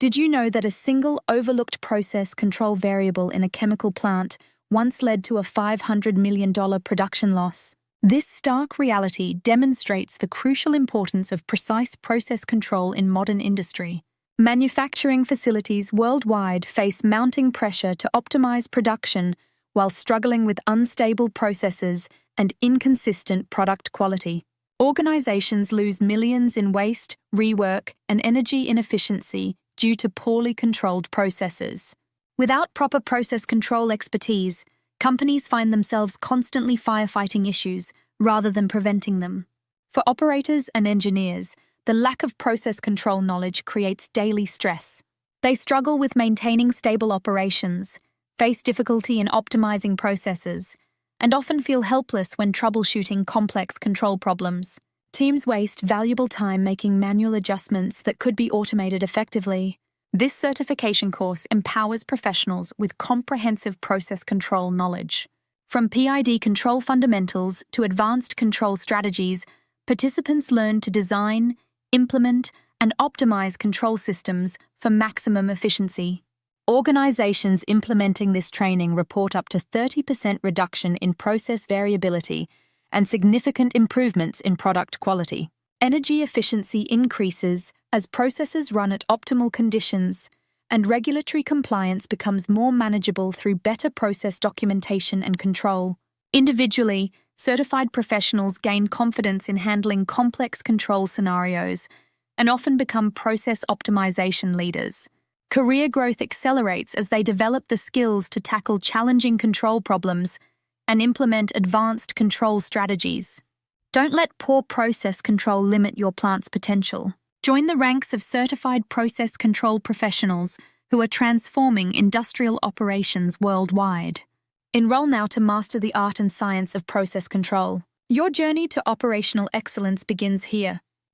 Did you know that a single overlooked process control variable in a chemical plant once led to a $500 million production loss? This stark reality demonstrates the crucial importance of precise process control in modern industry. Manufacturing facilities worldwide face mounting pressure to optimize production while struggling with unstable processes and inconsistent product quality. Organizations lose millions in waste, rework, and energy inefficiency due to poorly controlled processes. Without proper process control expertise, companies find themselves constantly firefighting issues rather than preventing them. For operators and engineers, the lack of process control knowledge creates daily stress. They struggle with maintaining stable operations, face difficulty in optimizing processes, and often feel helpless when troubleshooting complex control problems. Teams waste valuable time making manual adjustments that could be automated effectively. This certification course empowers professionals with comprehensive process control knowledge. From PID control fundamentals to advanced control strategies, participants learn to design, implement, and optimize control systems for maximum efficiency. Organizations implementing this training report up to 30% reduction in process variability and significant improvements in product quality. Energy efficiency increases as processes run at optimal conditions, and regulatory compliance becomes more manageable through better process documentation and control. Individually, certified professionals gain confidence in handling complex control scenarios and often become process optimization leaders. Career growth accelerates as they develop the skills to tackle challenging control problems and implement advanced control strategies. Don't let poor process control limit your plant's potential. Join the ranks of certified process control professionals who are transforming industrial operations worldwide. Enroll now to master the art and science of process control. Your journey to operational excellence begins here.